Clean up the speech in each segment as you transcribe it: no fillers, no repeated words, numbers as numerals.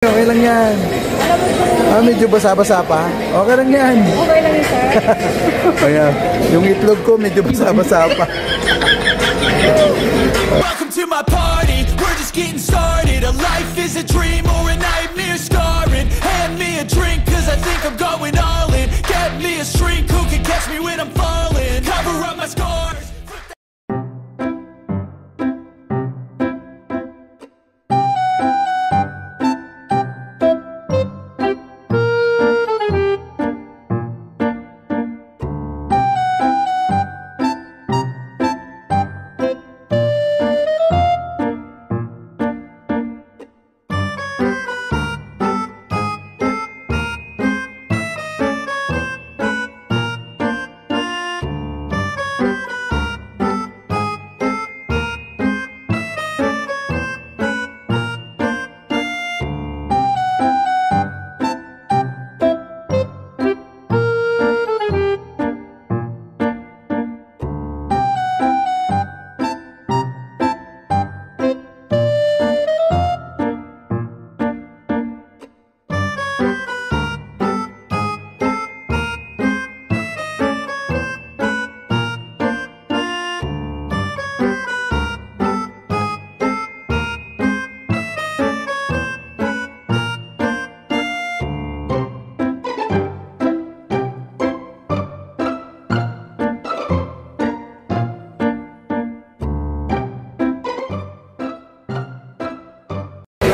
Okay lang yan. Medyo basa-basa pa. Okay lang yan. Okay lang yun, sir. Ayan. Yung itlog ko medyo basa-basa pa. Welcome to my party, we're just getting started. A life is a dream or a nightmare scarring. Hand me a drink cause I think I'm going all in. Get me a shrink who can catch me when I'm falling. Cover up my scars.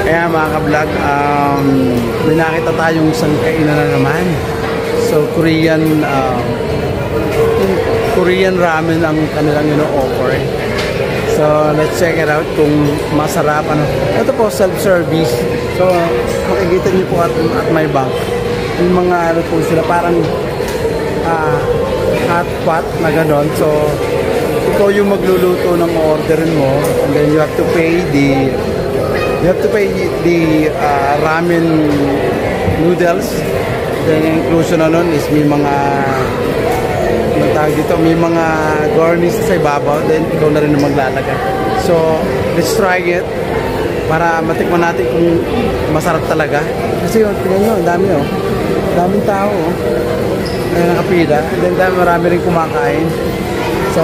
Kaya mga ka-vlog, may nakita tayong isang kainan na naman. So Korean ramen ang kanilang ino-offer. So let's check it out kung masarap. Ito po, self-service. So makikita niyo po at my back, yung mga ano po sila, parang hot pot na ganon. So ikaw yung magluluto ng orderin mo, and then you have to pay the ramen noodles. Then inclusion na nun is may mga may mga garnish sa ibabaw, then ikaw na rin na maglalagay. So let's try it para matikman natin kung masarap talaga. Kasi yun, tingnan nyo, ang dami daming tao nakapila, and then marami rin kumakain. So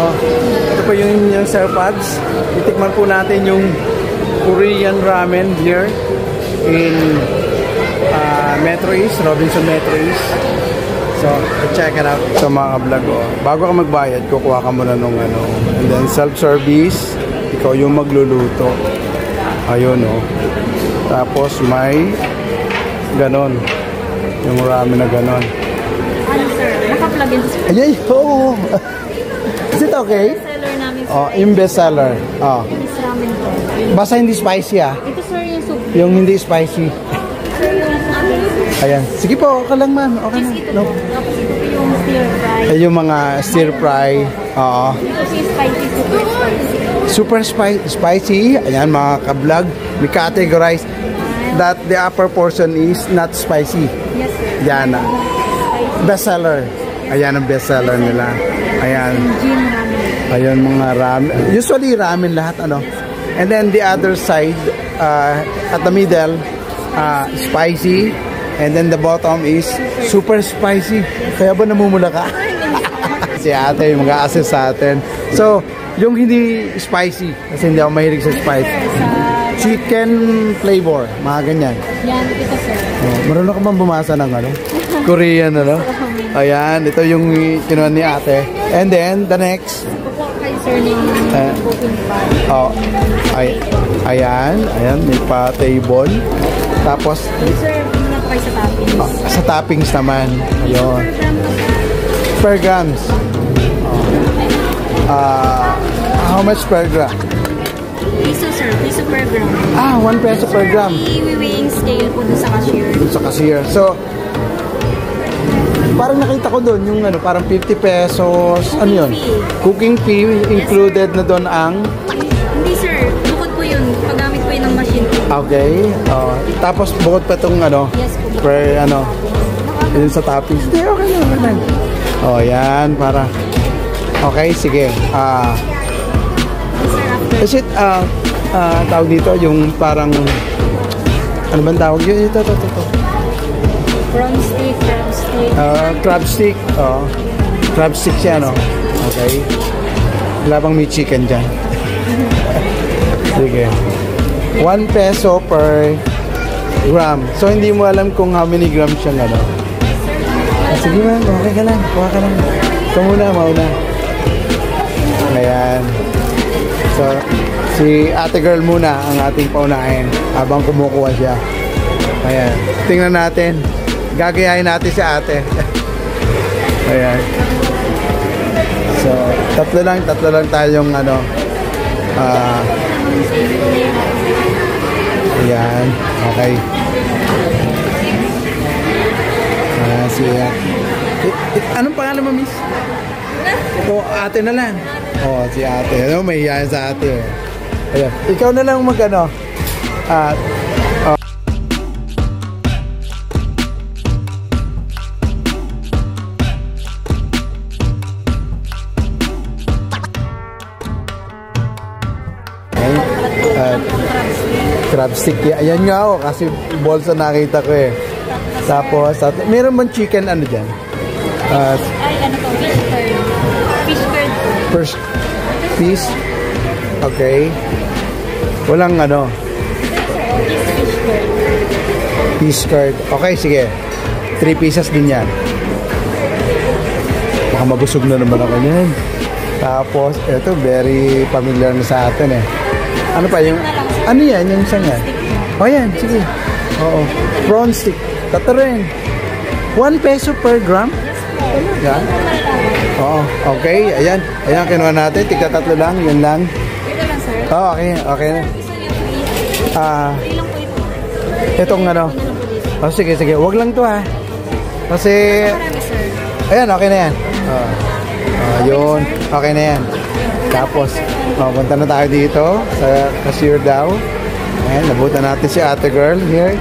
ito po yung Sir Pads. Itikman po natin yung Korean ramen here in Metro East, Robinson Metro East. So, check it out. So mga vlog, bago ka magbayad, kukuha ka muna nung and then self-service, ikaw yung magluluto. Ayun Tapos may ganon, yung ramen na ganon. Ano sir, naka-plug in sa Ayay, oo. Is it okay? bestseller namin sir. Yung bestseller. This ramen po. Basta hindi spicy Ito sir yung soup. Yung hindi spicy. Sir yung Ayan. Sige po, okay lang man. Okay yes, na. ito No. po. Tapos ito po yung stir fry. Yung mga stir fry. Oo. Ito po yung spicy, Super super spicy. spicy. Ayan mga ka-vlog. We categorize that the upper portion is not spicy. Yes sir. Yan. Bestseller. Ayan ang bestseller nila. Ayan. Gin ramen. Ayan mga ramen. Usually ramen lahat And then the other side, at the middle, spicy. And then the bottom is super spicy. Kaya ba namumula ka? Si ate yung mag-a-assist sa atin. So, yung hindi spicy, kasi hindi ako mahilig sa spicy. Chicken flavor, mga ganyan. Yan, ito sir. Marunong ka bang bumasa ng Korean, Ayan, ito yung kinuha ni ate. And then, the next. Ito po kay sir ng cooking pot. Ayan, may pa-table. Tapos, Sir, muna po kayo sa toppings. sa toppings naman. Ayun. Per grams. How much per gram? Piso sir, piso per gram. 1 peso per gram. I-weighing scale po dun sa cashier. Dun sa cashier. So, parang nakita ko doon yung parang 50 pesos. Ano yun? Cooking fee included na doon ang... Hindi sir, bukod po yun. Paggamit po yun ng machine. Okay. Tapos bukod pa itong Yes po. per yun sa toppings. Hindi, okay na. Yan, para... Okay, sige. Is it, tawag dito, yung parang Ano bang tawag yun? Ito. Prawn stick, crab stick. Crab stick. Oh. Crab stick siya, no? Okay. Wala bang may chicken dyan? Sige. 1 peso per gram. So, hindi mo alam kung how many grams siyang ano. Sige ma'am, okay ka lang. Kuha ka lang. Ito muna, mauna. Ayan. So, si ate girl muna ang ating paunahin habang kumukuha siya. Ayan. Tingnan natin. Gagayahin natin si ate. Ayan. So, tatlo lang tayong ano. Ayan. Okay. Anong pangalan mo, miss? O, ate na lang. Oh, si ate. Ano, may hiyain sa ate. Ayan. Ikaw na lang mag-ano. Crab stick. Ayan nga ako kasi bolsa nakita ko eh. Tapos, meron bang chicken ano dyan? Ay, ano po, fish curd. Fish curd. First piece? Okay. Walang ano? Fish curd. Fish curd. Okay, sige. 3 pieces din yan. Baka mabusog na naman ako yan. Tapos, ito, very familiar na sa atin eh. Ano pa yung... Ano yan? Yung isang yan? O yan, sige. Oo. Prawn stick. Tatarin. 1 peso per gram? Yan. Oo. Okay. Ayan. Ayan, kinuha natin. Tigka-tatlo lang. Yan lang. Ito lang, sir. Oo, okay. Okay na. Gusto niyo free? Free lang po ito. Itong ano. Oh, sige, sige. Huwag lang to ha. Kasi... Marami, sir. Ayan, okay na yan. Yun. Okay na yan. Tapos, punta na tayo dito sa cashier daw. Ayan, nabutan natin si ate girl here.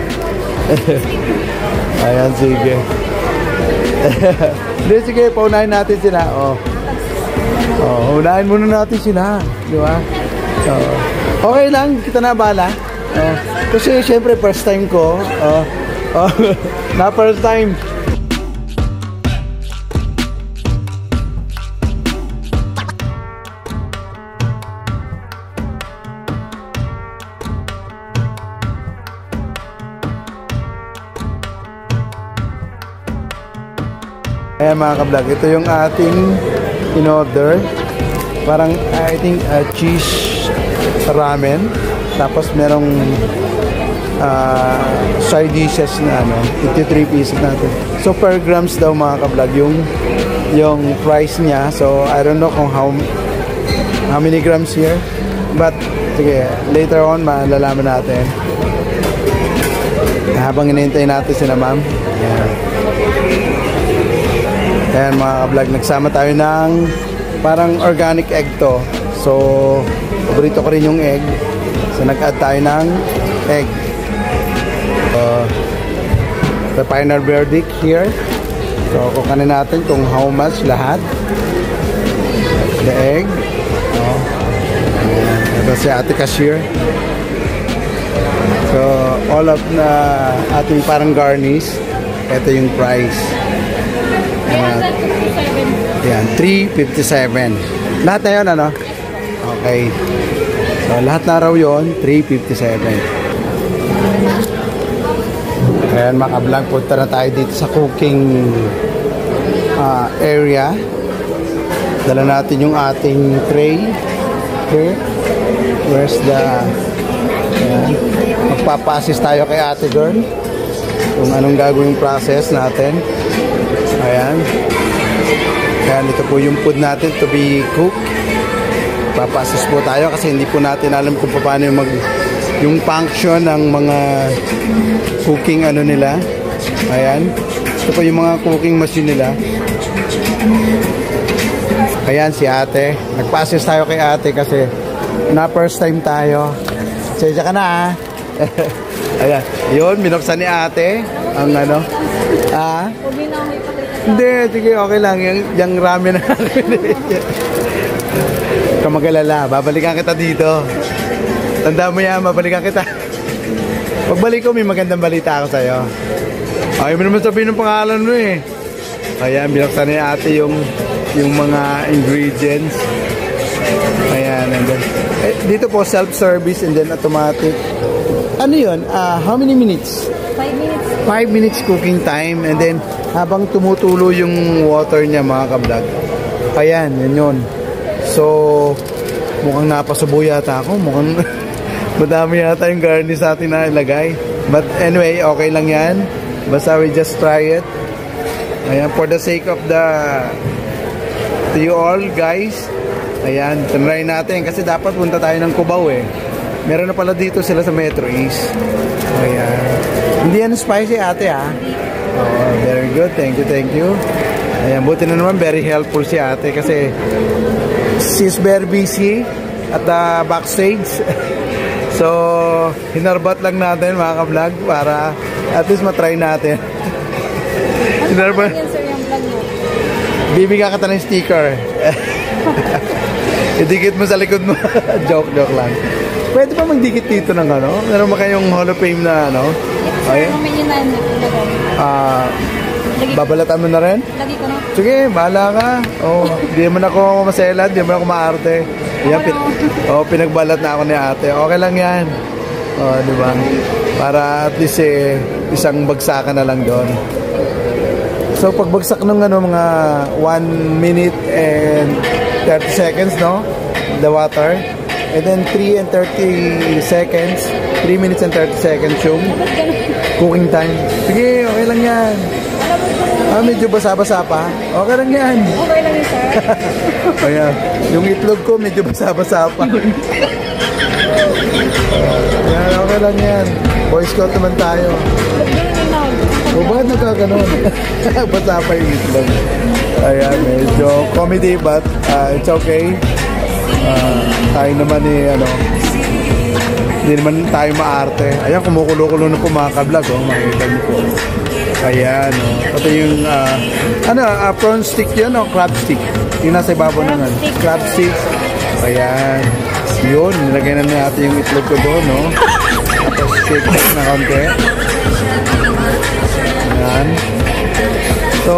Ayan, sige. Hindi, sige, paunahin natin sila. Unahin muna natin sila. Di ba? Okay lang, kita na bala. Kasi, syempre, first time ko. Na first time. Ayan mga ka-vlog, ito yung ating in-order. Parang, I think, cheese ramen. Tapos merong side dishes na ano, 53 pieces natin. So, per grams daw mga ka-vlog, yung price niya. So, I don't know kung how many grams here. But, sige, later on, malalaman natin. Habang hinihintay natin sila ma'am. Ayan. Ayan mga ka-vlog, nagsama tayo ng parang organic egg to. So, paborito ko rin yung egg. So, nag-add tayo ng egg. The final verdict here. So, kukanin natin kung how much lahat. The egg. Ito si ate cashier. So, all of na ating parang garnish. Ito yung price. Yan, 357. Lahat na yun, ano? Okay. So, lahat na raw yun, 357. Ayan, mga ka-vlog, punta na tayo dito sa cooking area. Dala natin yung ating tray. Okay. Where's the... Ayan. Magpapa-assist tayo kay ate girl kung anong gagawing process natin. Ayan. Ayan, ito po yung food natin to be cooked. Papa-assist po tayo kasi hindi po natin alam kung paano yung function ng mga cooking ano nila. Ayan. Ito po yung mga cooking machine nila. Ayan si ate. Nagpa-assist tayo kay ate kasi na first time tayo. Sensya ka na ha. Ayan. Yun, binuksan ni ate ang ano. Hindi, sige, okay lang. Yung ramen na kamagalala, babalikan kita dito. Tanda mo yan, babalikan kita. Pagbalik ko, may magandang balita ako sa'yo. Ayaw mo naman sabihin ng pangalan mo eh. Ayan, binuksan ni ate yung mga ingredients. Ayan, and then, dito po self-service and then automatic. Ano yun? How many minutes? 5 minutes. 5 minutes cooking time and then habang tumutulo yung water niya mga kablog. Ayan, yan yun. So, mukhang napasubo yata ako. Mukhang madami yata yung garnish sa atin na ilagay. But anyway, okay lang yan. Basta we just try it. Ayan, for the sake of to you all guys. Ayan, try natin kasi dapat punta tayo ng Cubao eh. Meron na pala dito sila sa Metro East. Ayan. Hindi yan spicy ate ha. Oh, very good. Thank you. Ayan, buti na naman very helpful si ate kasi she's very busy at the backstage. So, hinarbat lang natin mga ka-vlog para at least matry natin. Hinarbat. Yan sir yung vlog mo. Bibigyan ka ng sticker. Idikit mo sa likod mo. joke lang. Pwede pa magdikit dito ng ano? Meron ba kayong Hall of Fame na ano? Sir, kung may inaan na Babalatan mo na rin? lagi ko na. Sige, bahala ka. Oh, di man ako maselad, di man ako maarte. Yan, pinagbalat na ako ni ate. Okay lang yan. Oh, di ba? Para at least isang bagsakan na lang doon. So pagbagsak ng ano mga 1 minute and 30 seconds, no? The water. And then 3 and 30 seconds. 3 minutes and 30 seconds yung cooking time. Sige, okay lang yan. Medyo basa-basa pa. Okay lang yan. Okay lang yun sir. Ayan. Yung itlog ko medyo basa-basa pa. Ayan, okay lang yan. Boy Scout naman tayo. O bakit nagkaganon? Basa pa yung itlog. Ayan, medyo comedy but it's okay. Tayo naman hindi naman tayo maarte. Ayan, kumukulo-kulo na po mga ka-vlog. Makikita niyo po. Ayan, ito yung prawn stick yun o crab stick? Yung nasa ibabaw naman. Crab stick. Ayan. Yun, nilagay na natin yung itlog ko doon, no? Tapos shake na konti. Ayan. So,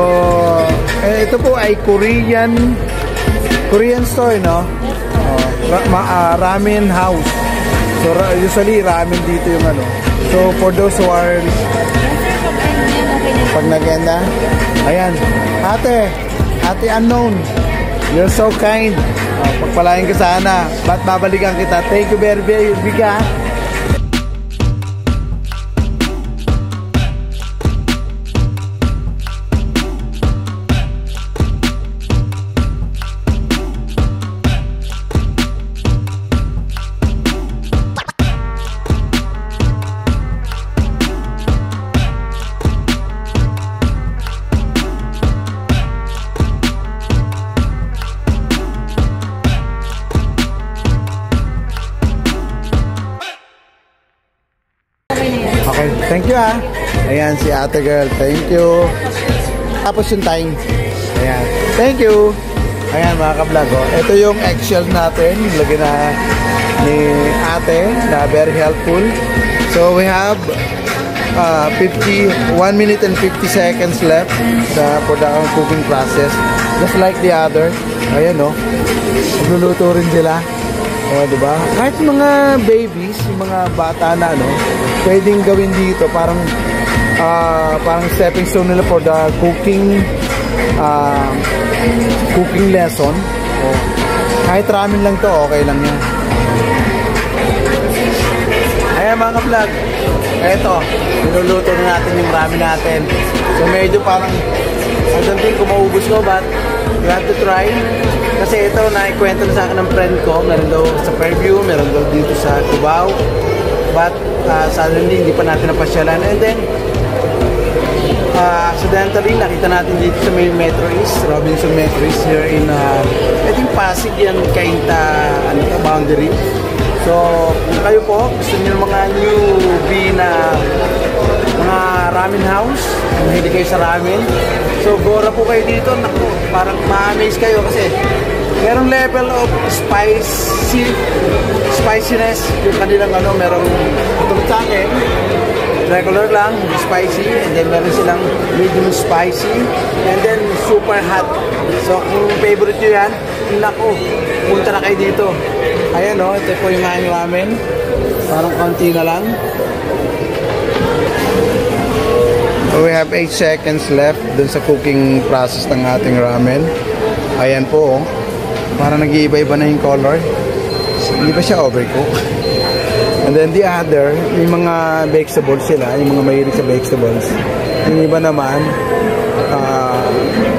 ito po ay Korean store, no? Ramen house. So, usually ramen dito yung ano. So, for those who are pag nagenda, ayan, ate unknown, you're so kind. Pagpalain ka sana, ba't babalikan kita? Thank you very big ha. Okay, thank you ha. Ayan si ate girl, thank you. Tapos yung time. Ayan, thank you. Ayan mga ka-vlog, ito yung eggshell natin, lagyan na ni ate na very helpful. So we have 1 minute and 50 seconds left for the cooking process. Just like the other. Ayan magluluto rin sila. Diba? Kahit mga babies, yung mga bata na pwedeng gawin dito parang stepping stone nila for the cooking lesson. Kahit ramen lang to, okay lang yan. Ayan mga ka-vlog, eto, niluluto na natin yung ramen natin. So medyo parang I don't think kung maubos ko, but you have to try. Kasi ito, naikwento na sa akin ng friend ko. Meron daw sa Fairview, meron daw dito sa Cubao. But suddenly, hindi pa natin napasyalan. And then, accidentally, nakita natin dito sa may Metro East, Robinson Metro East here in, I think Pasig yan, Cainta, boundary. So, kung kayo po, gusto niyo mga newbie na mga ramen house, kung hindi kayo sa ramen, so gora po kayo dito, naku, parang ma-amaze kayo kasi merong level of spiciness yung kanilang ano, merong itong sa akin regular lang, spicy, and then meron silang medium spicy, and then super hot. So kung favorite nyo yan, nako, punta na kayo dito. Ayan o, ito po yung aking ramen, parang konti na lang. We have 8 seconds left dun sa cooking process ng ating ramen. Ayan po, oh. Parang nag-iiba-iba na yung color. Hindi ba siya overcooked? And then the other, yung mga vegetables sila, yung mga mahilig sa vegetables. Yung iba naman,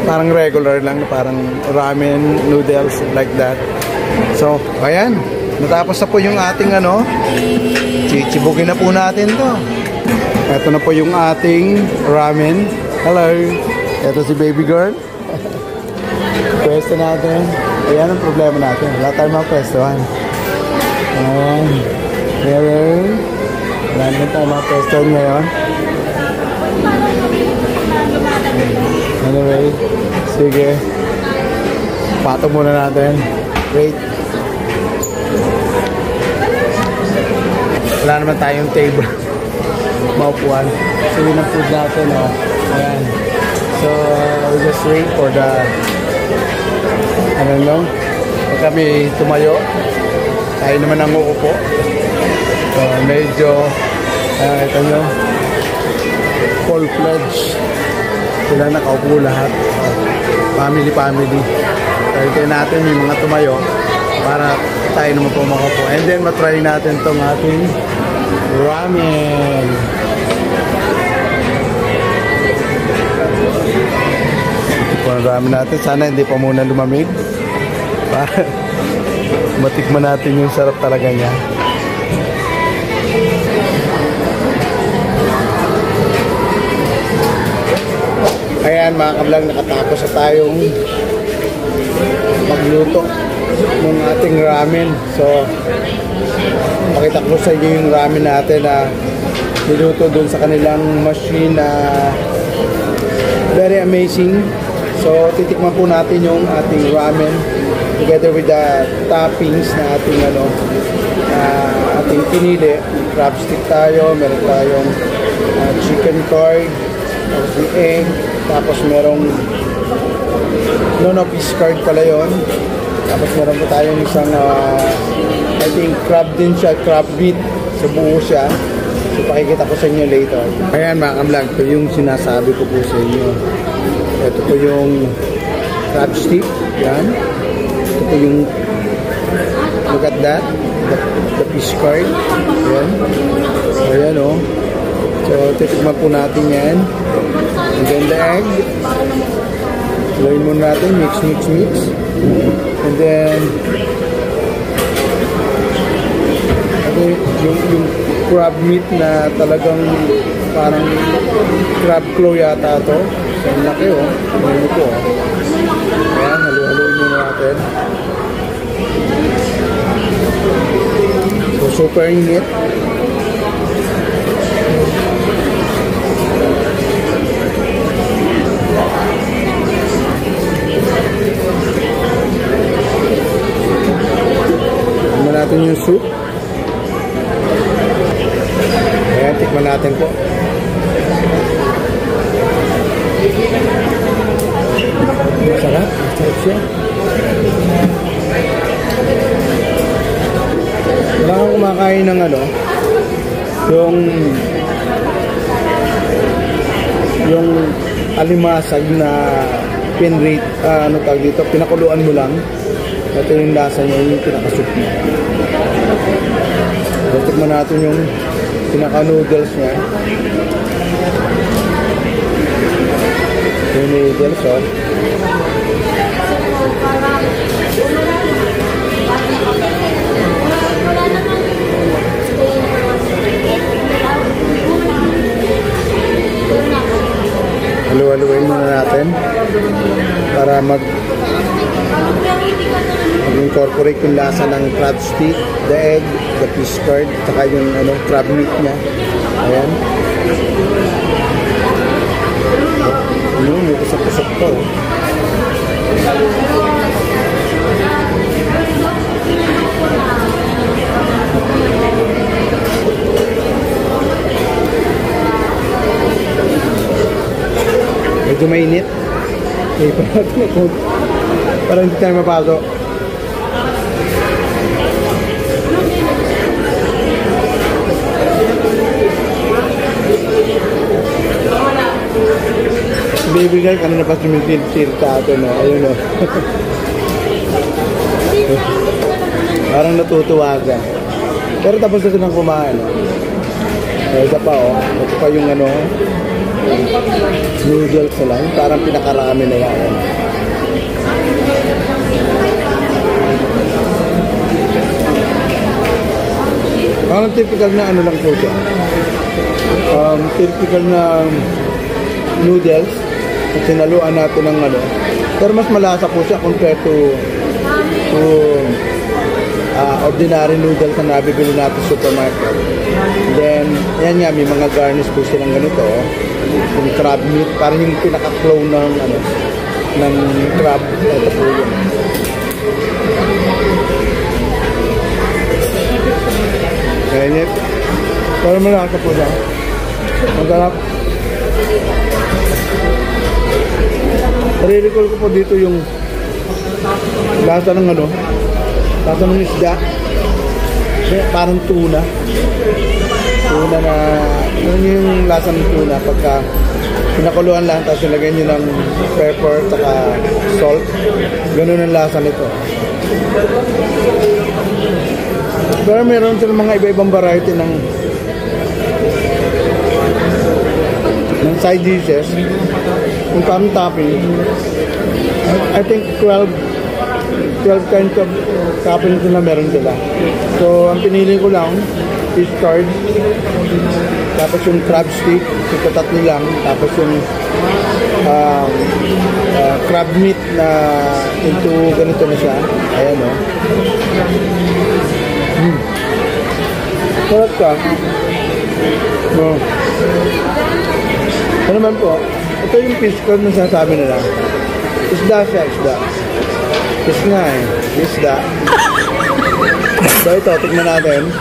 parang regular lang, parang ramen, noodles, like that. So, ayan. Natapos na po yung ating ano. Chichibugin na po natin to. Ito na po yung ating ramen. Hello. Ito si baby girl. Pwesto natin. Ayan ang problema natin. Wala tayong mga pwestohan. Ayan. Hello. Wala naman tayong mga pwestohan ngayon. Anyway. Sige. Patong muna natin. Wait. Wala naman tayong table. Maupuan. So yun ang food natin, oh. Ayan. So we just wait for the ano no? Pag kami tumayo, tayo naman ang uupo. So medyo ito nyo, full-fledged sila, nakaupo lahat. Family. Kaya natin yung mga tumayo para tayo naman po makaupo. And then matry natin tong ating ramen. Ito ang ramen natin. Sana hindi pa muna lumamig para matikman natin yung sarap talaga niya. Ayan mga kablang, nakatapos na tayong magluto ng ating ramen. So pakita ko sa inyo yung ramen natin na niluto dun sa kanilang machine na very amazing. So titikman po natin yung ating ramen together with the toppings na ating ating pinili. Crab stick tayo, meron tayong chicken curd, tapos yung egg, tapos merong fish curd pala yun. Tapos meron po tayong isang I think crab din siya, crab meat. So buo siya. So pakikita ko sa inyo later. Ayan mga kamlag, ito yung sinasabi ko po sa inyo. Ito po yung crab stick. Yan. Ito po yung, look at that, the fish curd. Yan. So ayan o. So titikman po natin yan. And then the egg. Gawin muna natin, mix. And then yung crab meat na talagang parang crab claw yata to. So ang laki oh. Ano po oh. Ayan, halu-haluin muna natin. So super init. Natin yung soup. Ayan, tikman natin po. Masarap. Masarap siya. Wala kang kumakain ng yung alimasag na pinrate, tawag dito, pinakuluan mo lang. Ito yung lasa niya, yung pinaka-soup niya. Tikman natin yung pinaka-noodles niya. Yung noodles, oh. Halu-haluin muna natin para mag-incorporate yung lasa ng crab stick, the egg, the fish curd, saka yung crab meat niya. Ayan. May kusap-kusap ko. Medyo mainit. Okay, para hindi tayo mapasok. Baby girl, kanina pa sumisil sa atin, no? Ayun, no? Parang natutuwa ka. Pero tapos na silang kumain, no? Ito pa, oh. Ito pa yung, ano, noodles na lang. Parang pinakarami na yan. Parang typical na ano lang po siya. Typical na noodles. At sinaluan natin ng ano. Pero mas malasa po siya compared to ordinary noodles na nabibili natin sa supermarket. Then, yan nga, may mga garnish po silang ganito. Yung crab meat, parang yung pinaka-clone ng, ano, ng crab. Ito po yun. Ganyan. Pero malasa po siya. Masarap. Nare-recall ko po dito yung lasa ng ano, lasa ng isda. Parang tuna. Tuna na, yun yung lasa ng tuna pagka pinakuluan lang tapos nilagyan nyo ng pepper saka salt. Ganun ang lasa nito. Pero meron silang mga iba-ibang variety ng side dishes. Kung parang topping, I think 12 kinds of toppings na meron sila. So, ang pinili ko lang, fish curd, tapos yung crab stick, ito tatlo lang, tapos yung crab meat na into ganito na siya. Ayan, o. Sarap ka. No. Ano naman po, ito yung fish curd na sinasabi nila. Isda siya, isda. Fish nga eh, isda. So ito, tignan natin.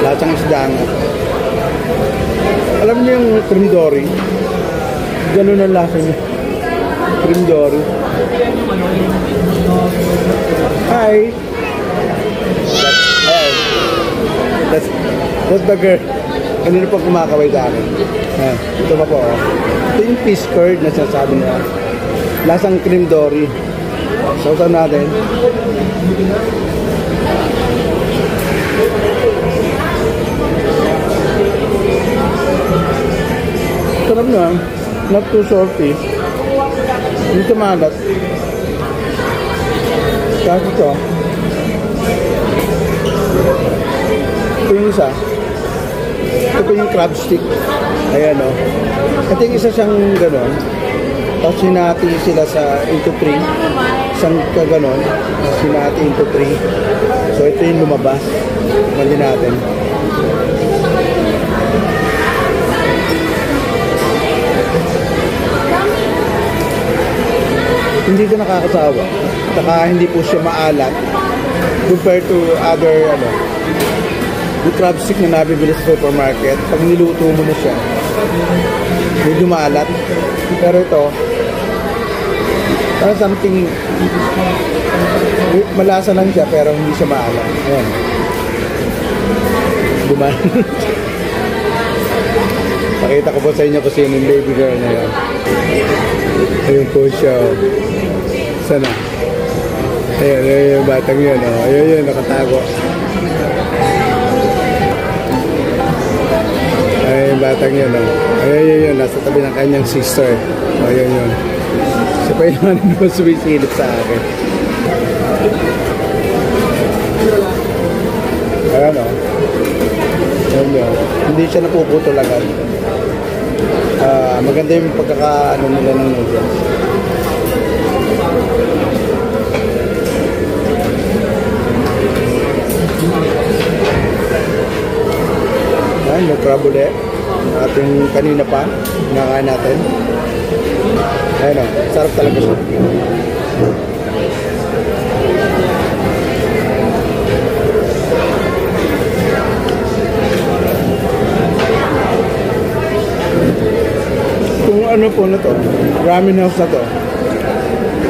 Lasang isda nga. Alam niyo yung cream dory? Ganun ang lasa niya. Cream dory. Hi! That's the girl. Kanina pa kumakaway sa akin. Ito pa po. Oh. Ito yung fish curd na sinasabi nila. Lasang cream dory. Sausaw natin. Sarap na. Not too salty. Hindi kumalat. Kasi ito. Ito yung isa. Ito yung crab stick. Ayan o. Ito yung isa siyang gano'n. Tapos sinati sila sa into 3. Isang kaganon. Sinati into 3. So ito yung lumabas. Mali natin. Hindi ito nakakasawa. Saka hindi po siya maalat compared to other yung crab stick na nabibili sa supermarket. Pag niluto mo na siya, medyo maalat. Pero ito, parang something, malasa lang siya pero hindi siya maalat. Ayan. Dumaan. Pakita ko po sa inyo kung sino yung baby girl na yun. Ayun po siya. Sana. Ayun, ayun yung batang yun. Oh. Ayun yun, nakatago. Ayun yung batang yun. Oh. Ayun yun, nasa tabi ng kanyang sister. Ayun yun. Siya pa yung naman sumisilip sa akin. Ayan o. Ayun yun. Hindi siya napuputol agad. Maganda yung pagkakaano nila ng noodles. Ayan, may crab ulit. Ating kanina pa, nakain natin. Ayan o, sarap talaga siya. ano po na to, ramen house na to.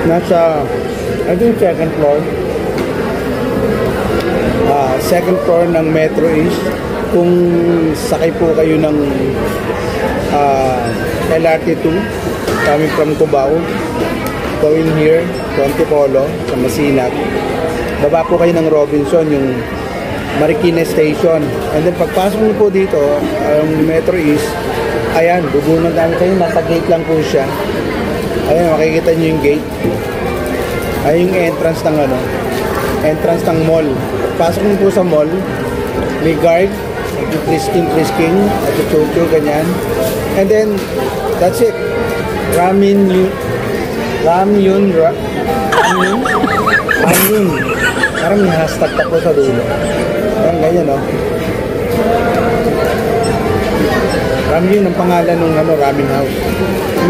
Nasa, I think second floor. Second floor ng Metro East. Kung sakay po kayo ng LRT2 coming from Cubao, going here to Antipolo sa Masinag, baba po kayo ng Robinson, yung Marikina Station, and then pagpasok niyo po dito ang Metro East, ayan, bubunan namin kayo, nasa gate lang po siya. Ayan, makikita niyo yung gate. Ay yung entrance ng ano, entrance ng mall. Pasok niyo po sa mall, may guard, frisking, at chuchu, ganyan. And then, that's it. Ramyun. Parang may hashtag pa po sa dulo. Ayan, ganyan, no? Ramyun ang pangalan ng ano, ramen house.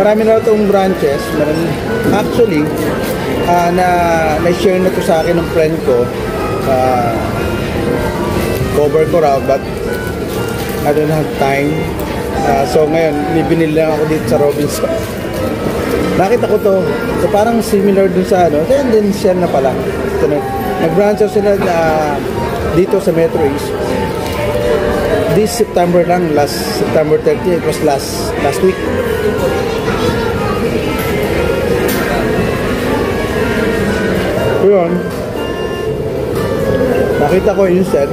Marami na itong branches. Actually, na-share na to sa akin ng friend ko. Cover ko raw, but I don't have time. So ngayon, binili lang ako dito sa Robinson. Nakita ko to. So parang similar dun sa ano. Then share na pala. So, nag-branch sila dito sa Metro East. This September lang, last September 30, it was last week. So yun, nakita ko instead,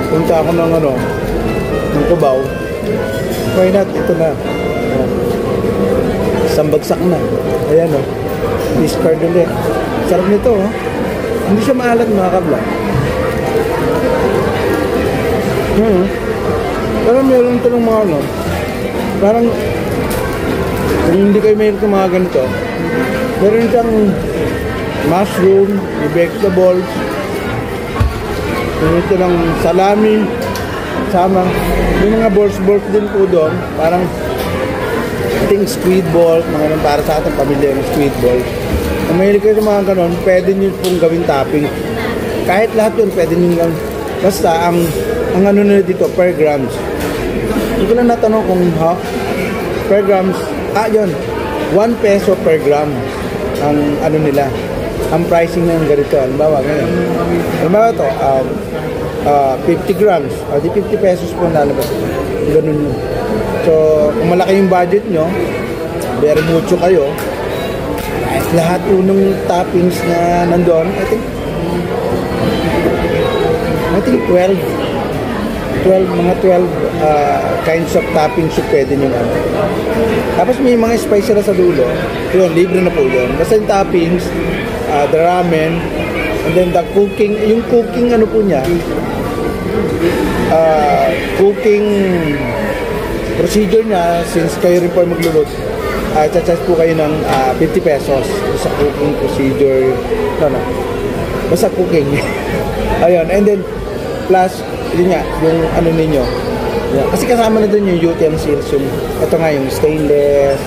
punta ako ng ano, ng Cubao. Why not? Ito na. Isang bagsak na. Ayan o. Discard ulit. Sarap nito o. Hindi siya maalat mga kabla. Parang meron ito ng mga ano. Parang kung hindi kayo meron ng mga ganito, meron siyang mushroom, vegetables, meron ito ng salami, sama. May mga balls din po doon. Parang I think squid balls, mga ganun, para sa ating pamilya ng squid balls. Kung mahilig kayo sa mga ganun, pwede nyo pong gawin topping. Kahit lahat yun, pwede nyo gawin. Basta, ang ano nila dito, per grams. Hindi ko lang natanong kung per grams, yun, 1 peso per gram ang ano nila, ang pricing ng ganito. Halimbawa, ngayon. Halimbawa ito, 50 grams, di 50 pesos po nalabas. Ganun yun. So, kung malaki yung budget nyo, very mucho kayo, kahit lahat unong toppings na nandun, I think 12 kinds of toppings yung pwede nyo ano. Tapos may mga spice na sa dulo, yun, libre na po yun. Basta yung toppings, the ramen, and then the cooking, yung cooking ano po niya, cooking procedure niya, since kayo rin po magluluto, charge po kayo ng 50 pesos sa cooking procedure, basta cooking. Ayun, and then plus yun nga, yung ano ninyo, kasi kasama na dun yung utensils, yung ito nga yung stainless,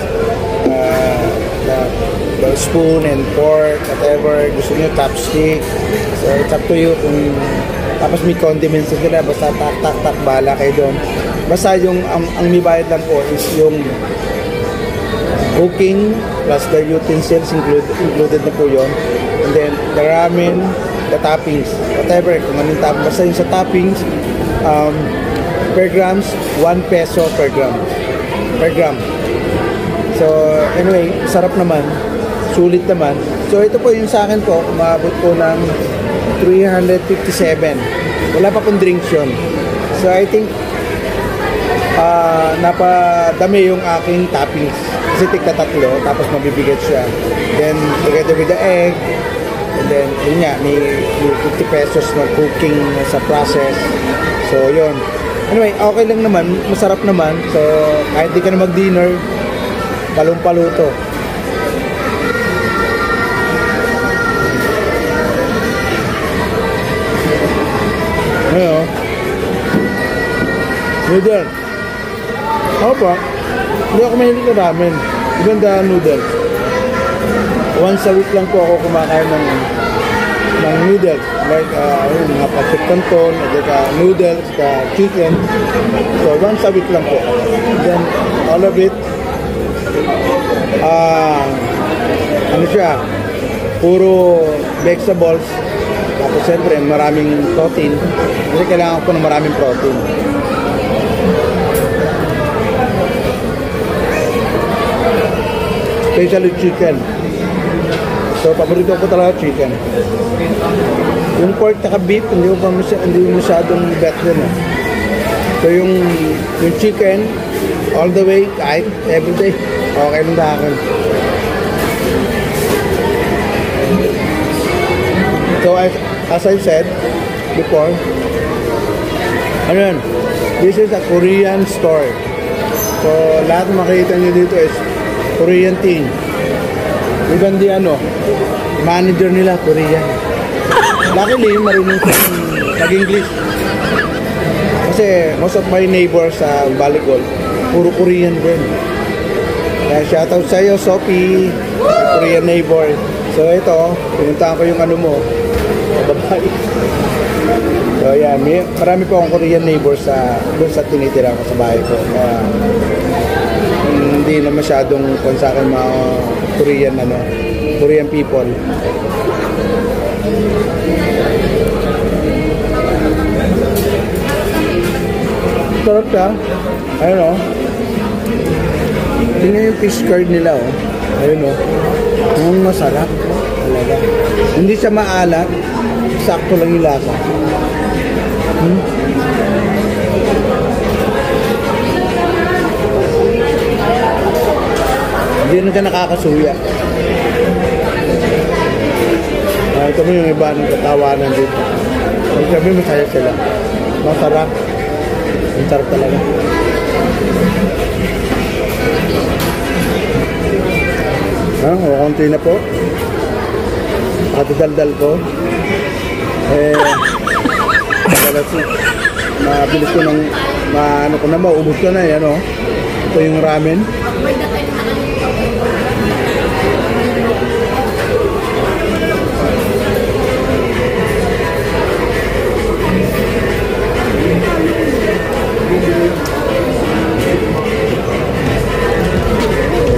the spoon and fork, whatever gusto nyo, chopstick. So it's up to you kung tapos may condiments sila, basta tak bala kayo doon. Basta yung ang may bayad lang po is yung cooking plus the utensils included na po yun. And then the ramen, the toppings, whatever, kung anong toppings. Basta yung sa toppings, per grams, 1 peso per gram. So anyway, sarap naman, sulit naman. So ito po yung sa akin po, umabot po ng 357. Wala pa pong drinks yun. So I think napadami yung aking toppings. Kasi tigta tatlo, tapos mabibigat siya. Then together with the egg, and then yun nga, may 50 pesos na cooking sa process. So yun. Anyway, okay lang naman, masarap naman. So kahit di ka na mag-dinner, palong-paluto. Ngayon, noodle. Opo, hindi ako mahilig na ramen. Ganda noodle. Once a week lang po ako kumakain ng noodles. Like, mga pancit canton, noodles, chicken. So, once a week lang po. Then, all of it, Ano siya, puro vegetables. Tapos siyempre maraming protein. Kasi kailangan ko ng maraming protein. Especially chicken. So paborito ko talaga chicken. Yung pork at beef, hindi masyadong bet din. So yung chicken, all the way, kahit everyday, okay lang sa akin. So as I said before, ano yun, this is a Korean store. So lahat makikita nyo dito is Korean thing. Even the manager nila Korean. Luckily, marunong mag-English. Kasi most of my neighbors sa Baligol, puro Korean din. Kaya shoutout sa iyo, Sophie, Korean neighbor. So ito, pinuntahan ko yung mo, babae. So yan, marami po akong Korean neighbor doon sa tinitira ko sa bahay ko. Kaya hindi na masyadong kung sa akin mga Korean people. Sarap siya. Ayun o. Tingnan yung fish curd nila o. Ayun o. Ang masarap. Talaga. Hindi siya maalat. Sakto lang yung lasa. Hindi na siya nakakasuya. Ito mo yung iba ng katawanan dito. Ang sabi masaya sila. Masarap. Ang sarap talaga. Konti na po. Daldal ko. Mabilis ko ng maubos ko na yan. Ito yung ramen.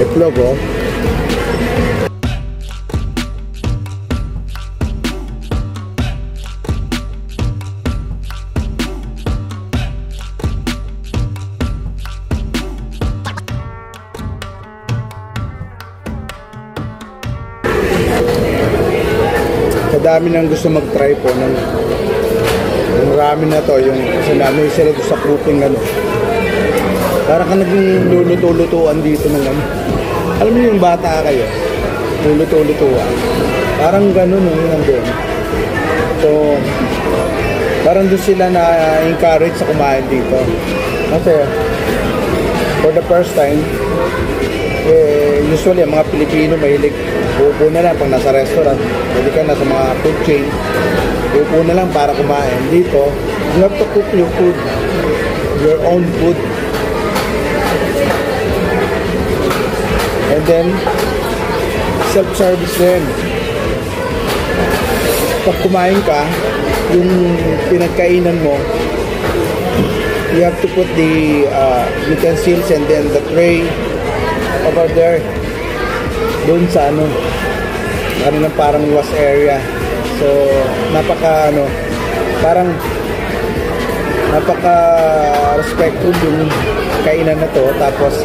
Itlog o. Dami nang gusto mag-try po ng ramen na to, yung sinabi sila sa cooking parang ka naging luluto-lutuan dito ng alam niyo yung bata kayo, luluto-lutuan, parang ganun yung nandun. So parang doon sila na-encourage sa kumain dito kasi for the first time usually ang mga Pilipino mahilig upo na lang pag nasa restaurant, pwede ka nasa mga food chain, upo na lang para kumain. Dito, you have to cook your food, your own food. And then self-service din. Pag kumain ka, yung pinagkainan mo, you have to put the utensils and then the tray over there doon sa parang wash area. So parang napaka respectful yung kainan na to. Tapos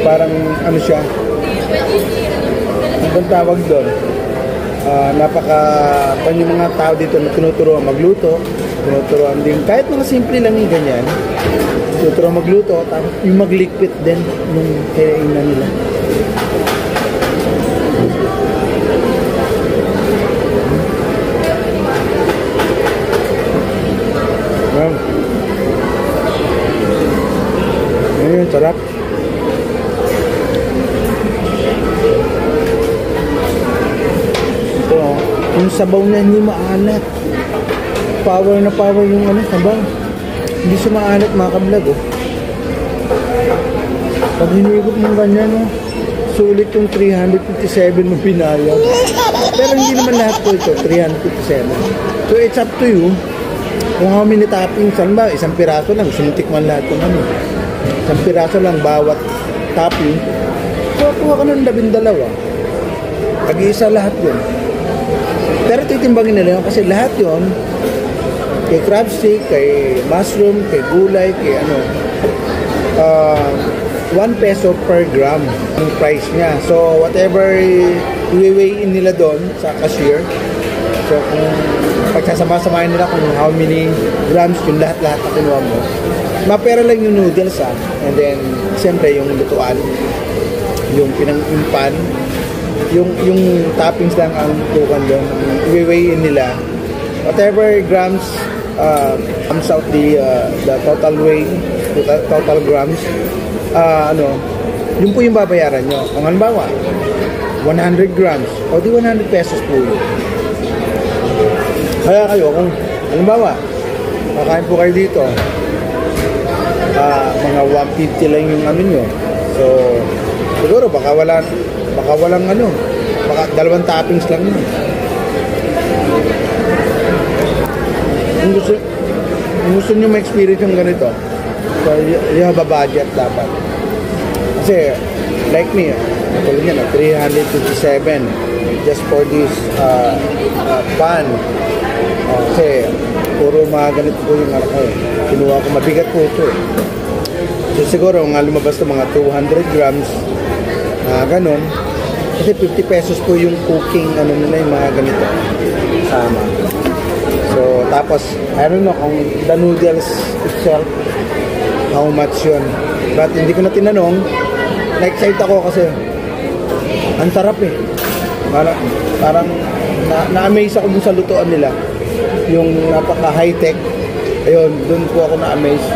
parang siya, ang tawag doon, yung mga tao dito na tinuturuan magluto, tinuturuan din kahit mga simple lang yung ganyan, tinuturuan magluto, tapos yung maglikpit din yung kainan nila. Ayun, sarap. Ito, yung sabaw na hindi maalat. Power na power yung sabaw. Hindi siya maalat, mga kablog. Pag hinigop mong ganyan, sulit yung 357 mo pinayag. Pero hindi naman lahat po ito, 357. So it's up to you kung how many toppings. Saan ba? Isang piraso lang, suntik man lahat kung isang piraso lang bawat topping. So, kuha ka ng 12. Tag-iisa lahat yun. Pero titimbangin nila yun kasi lahat yun, kay crab stick, kay mushroom, kay gulay, kay ano, 1 peso per gram ang price niya. So, whatever i-weigh in nila doon sa cashier, so kung pagsasama-samahin nila kung how many grams yung lahat-lahat na kinuha mo, mapera lang yung noodles and then, siyempre yung lutuan, yung pan, yung toppings lang ang tukan doon, i-weigh in nila. Whatever grams comes out the total weight, total grams, yun po yung babayaran nyo. Kung halimbawa, 100 grams, o di 100 pesos po yun. Kaya kayo, kung halimbawa, makain po kayo dito, mga 150 lang yung ano nyo. So, siguro, baka walang ano, baka 2 toppings lang yun. Kung gusto nyo ma-experience yung ganito, so you have a budget dapat. Kasi, like me, tulad niya na, 357 just for this pan. Kasi, puro mga ganito po yung ano ko eh. Kinuha ko, mabigat po ito eh. So, siguro, nga lumabas na mga 200 grams na ganun. Kasi 50 pesos po yung cooking, ano nila yung mga ganito. Sama. So, tapos, I don't know kung the noodles itself, how much yun. But hindi ko na tinanong. Na-excite ako kasi ang sarap eh. Parang na-amaze ako dun sa lutuan nila. Yung napaka-high-tech. Ayun, dun po ako na-amaze.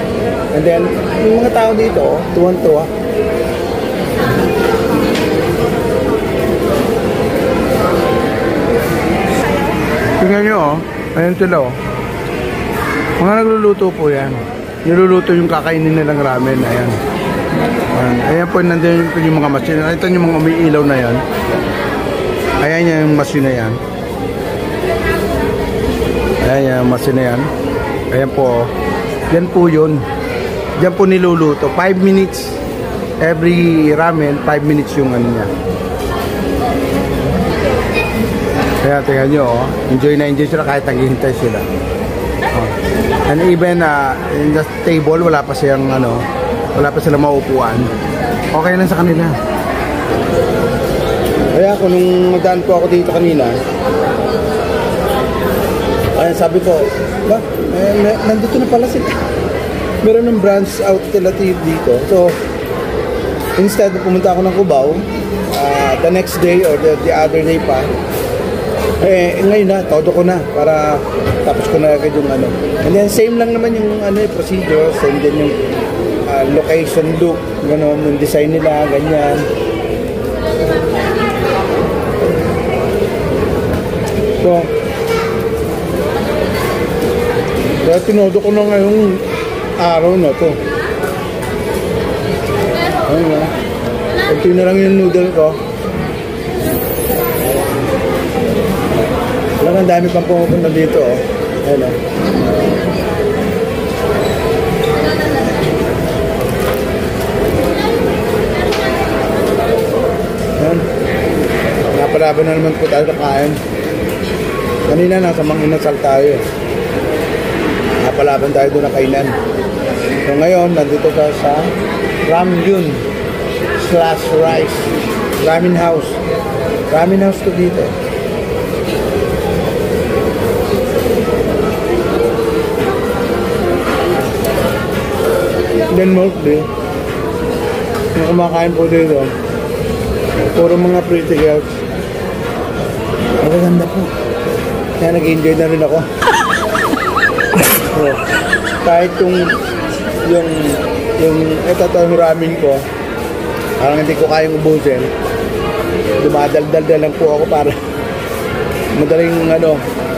And then, yung mga tao dito, tuwan-tuwa. Tingnan nyo, ayun sila mga nagluluto po yan. Niluluto yung kakainin nilang ramen. Ayan. Ayan po, nandun yung mga machine. Ito yung mga umiilaw na yan. Ayan yung machine na yan. Ayan yung machine na yan. Ayan po. Yan po yun. Yan po niluluto. 5 minutes. Every ramen, 5 minutes yung ano niya. Kaya tingnan nyo, enjoy na enjoy sila kahit naghihintay sila. And even in the table, wala pa silang maupuan. Okay lang sa kanila. Kaya ako, nung magdaan po ako dito kanina, ay sabi ko, nandito na pala sila. Meron ng branch alternative dito. So, instead na pumunta ako ng Cubao, the next day or the other day pa, ngayon na, todo ko na para tapos ko na agad yung ano. And then same lang naman yung procedure, same din yung location, look, gano'n, yung design nila, ganyan. So, kaya tinodo ko na ngayong araw na to. Ayun na. Kunti na lang yung noodle ko. Ang dami pang pumupunta dito, Ayun Ayan. Napalaban na naman po tayo kakain. Kanina nasa Mang Inasal tayo. Napalaban tayo doon na kainan. So ngayon, nandito ka sa Ramyun / Rice Ramen House. Ramen House to dito. Then mostly, yung kumakain po dito, puro mga pretty girls. Magaganda po. Kaya nag-enjoy na rin ako. So, kahit yung yung ramen ko, parang hindi ko kayang ubusin, dumadaldal lang po ako para madaling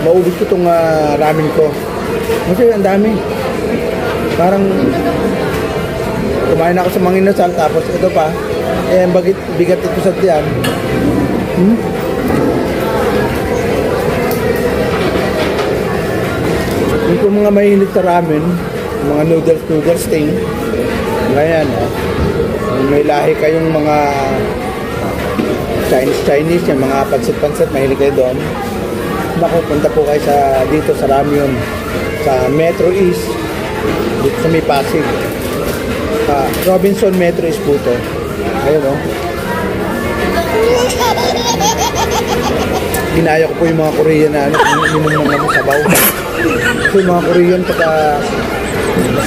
maubos ko itong ramen ko. Kasi ang dami. Parang kumain ako sa Mang Inasal, tapos ito pa, bigat ito sa tiyan. Yung mga mahilig sa ramen, mga noodles thing, ganyan, Kung may lahi kayong mga Chinese, yung mga pansit-pansit, mahilig kayo doon. Naku, punta po kayo dito sa Ramyun, sa Metro East, dito sa may Pasig. Robinson Metro East po to. Ayun o. Ginaya ko po yung mga Korean na minum ng sabaw. So yung mga Korean, pagka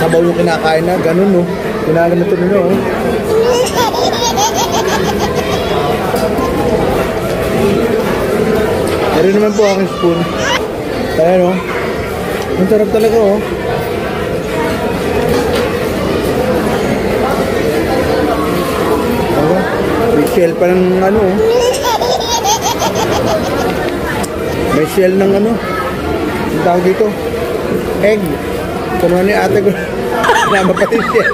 sabaw yung kinakain na, ganun no. Ginagano ito nyo. Meron naman po aking spoon. Kaya no, ang sarap talaga oh. May shell pa ng ano oh. May shell ng ano. Ang tawag dito, egg. Kuno ni ate ko na mapatid shell.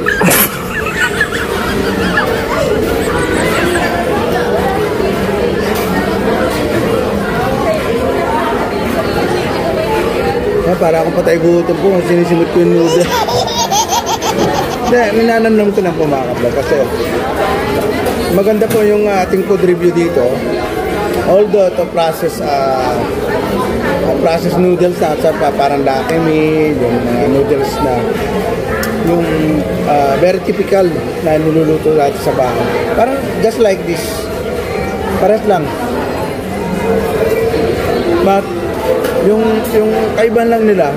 Para akong patay gutom po kung sinisimot ko yung noodle. Hindi, minanamnam ko lang po mga kablog kasi maganda po yung ating food review dito. Although ito process noodles na parang Dakemi, yung noodles na yung very typical na niluluto natin sa bahay. Parang just like this. Pares lang. But yung kaibahan lang nila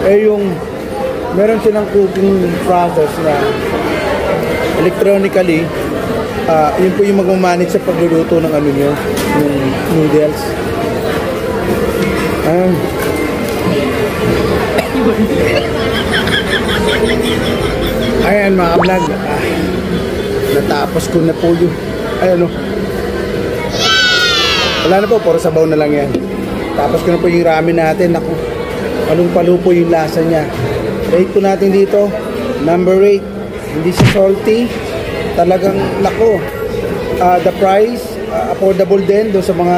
yung meron silang cooking process na electronically yun po yung magmamanage sa pagluluto ng ano nyo, yung noodles. Ayan mga vlog, natapos ko na po yun. Ayan o, wala na po, puro sabaw na lang yan. Tapos ko na po yung ramen natin. Naku, palong-palo po yung lasa niya. Rate po natin dito, number 8. Hindi siya salty. Talagang, naku, the price, affordable din doon sa mga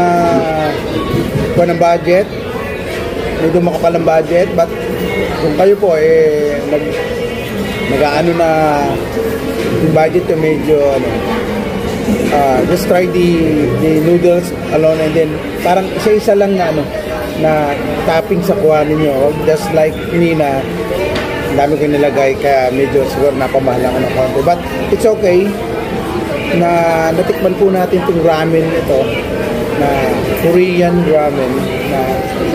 ng budget. Medyo makapal ang budget. But, kung kayo po, nag-ano na yung budget yung medyo, just try the noodles alone and then parang isa-isa lang na na topping sa kuha ninyo, just like Nina, ang dami ko nilagay kaya medyo siguro napamahal ako ng konti, but it's okay na natikman po natin itong ramen ito na Korean ramen na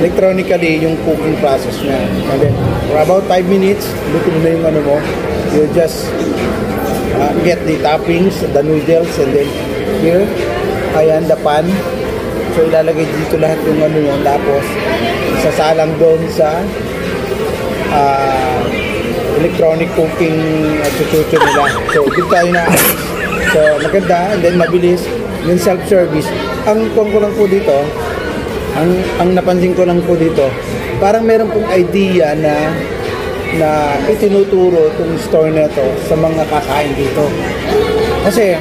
electronically yung cooking process niya, and then for about 5 minutes luto na yung ano mo, you just get the toppings, the noodles, and then here, ayan, the pan. So ilalagay dito lahat yung ano yun, tapos isasalang doon sa electronic cooking chuchucho nila. So dito tayo na, so maganda, and then mabilis, then self-service. Ang kung ko lang po dito, ang napansin ko lang po dito, parang meron pong idea na itinuturo itong store na ito sa mga kakain dito. Kasi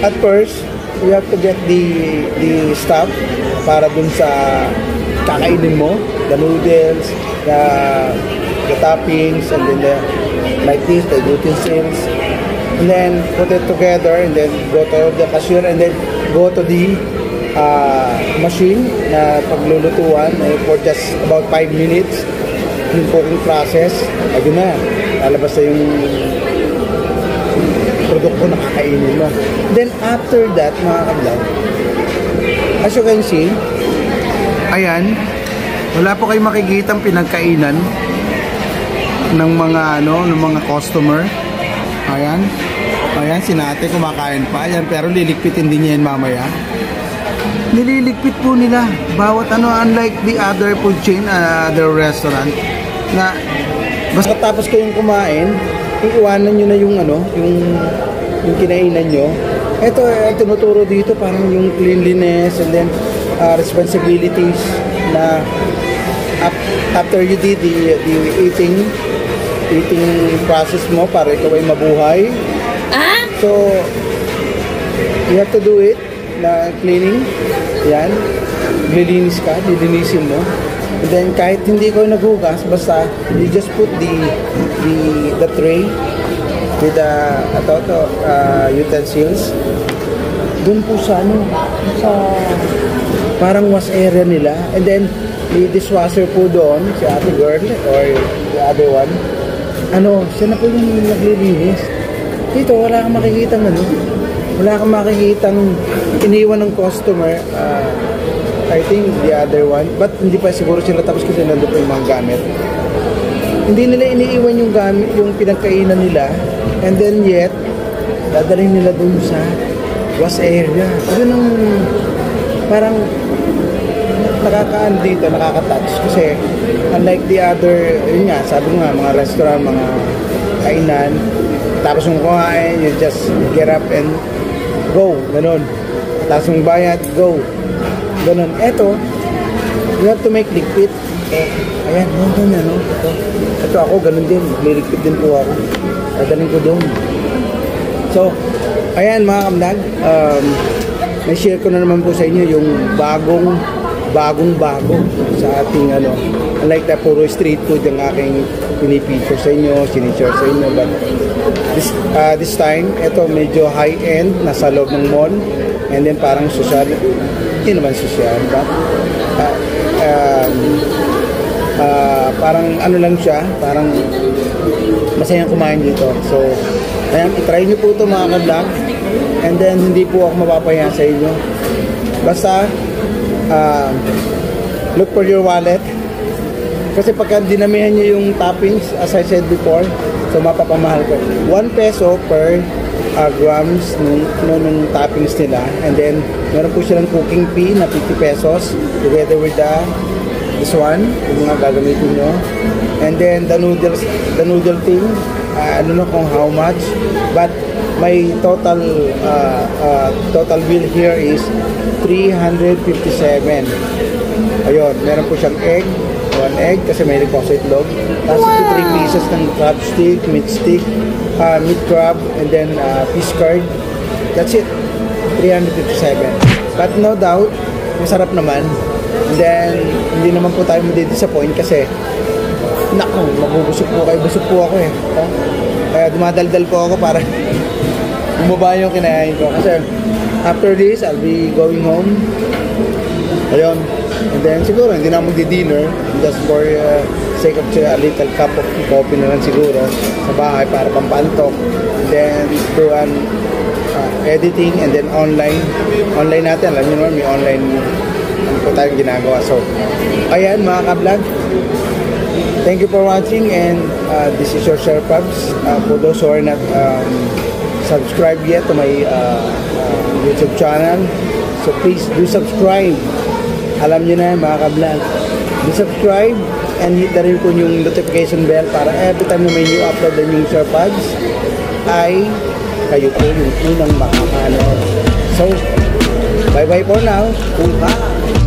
at first you have to get the stuff para dun sa kakainin mo, the noodles, the toppings, and then like this, the utensils, and then put it together, and then go to the cashier, and then go to the machine na paglulutuan for just about 5 minutes. Yung cooking process, ayun na, lalabas na yung produkto na kakainin mo. Then after that, mga kablog, as you can see, ayan, wala po kayong makikitang pinagkainan ng mga ng mga customer. Ayan, ayan, si Nate kumakain pa, ayan, pero lilikpitin din niya yan mamaya. Nililigpit po nila bawat unlike the other food chain, other restaurant na basta tapos kayong kumain, iiwanan nyo na yung yung kinainan nyo. Ito tinuturo dito parang yung cleanliness and then responsibilities na after you did the eating process mo para ikaw ay mabuhay. So you have to do it na cleaning. Yan, lilinis ka, lilinisin mo. And then kahit hindi ko naghugas, basta you just put the tray with utensils. Doon po sa sa parang wash area nila. And then, may dishwasher po doon, si ate girl, or the other one. Siya na po yung naglilinis. Dito, wala kang makikita wala kang makikitang iniwan ng customer. I think the other one, but hindi pa siguro sila tapos kasi nandun po yung mga gamit. Hindi nila iniiwan yung gamit, yung pinagkainan nila, and then yet, dadalhin nila doon sa wash area. Yun ang parang dito, nakaka-touch. Kasi unlike the other, yun nga, sabi ko nga, mga restaurant, mga kainan, tapos yung kumain, you just get up and go, ganun. Tapos yung bayad, go. Ganun. Eto, you have to make liquid. Ayan, ganyan, Ito ako, ganun din. Liligpit din po ako. Dadalhin ko doon. So, ayan mga kamdag, may share ko na naman po sa inyo yung bagong bago sa ating unlike na puro street food yung aking pinipicture sa inyo, sinishare sa inyo, but this time, ito medyo high-end, nasa loob ng mall, and then parang social, hindi naman social, but parang lang siya, parang masayang kumain dito. So, ayan, itry nyo po ito mga kadlag, and then hindi po ako mapapahiya sa inyo. Basta, look for your wallet. Kasi pagka dinamihan nyo yung toppings, as I said before, so mapapamahal ko. 1 peso per grams nung toppings nila. And then, meron po silang cooking fee na 50 pesos together with this one, yung mga gagamitin nyo. And then, the noodle thing, I don't know kung how much, but my total bill here is 357. Ayun, meron po siyang egg, 1 egg kasi may po sa itlog. Tapos 3 pieces ng crab stick, meat crab, and then fish curd. That's it, 357. But no doubt, masarap naman. And then, hindi naman po tayo madi-disappoint kasi naku, mabubusog po kayo. Busog po ako Kaya dumadaldal po ako para bumaba yung kinayain ko. Kasi after this, I'll be going home. Ayun. And then siguro, hindi na magdi-dinner. Just for sake of a little cup of coffee na lang siguro sa bahay para pampantok. And then do an editing and then online. Online natin, alam nyo naman, may online po tayong ginagawa. So, ayan mga ka-vlog. Thank you for watching, and this is your Sir Pubs. For those who are not subscribed yet to my YouTube channel, so please do subscribe. Alam nyo na mga ka-vlog. Do subscribe and hit na rin po yung notification bell para every time na may new upload na yung Sir Pubs ay kayo po yung unang makakanood. So, bye-bye for now. Bye!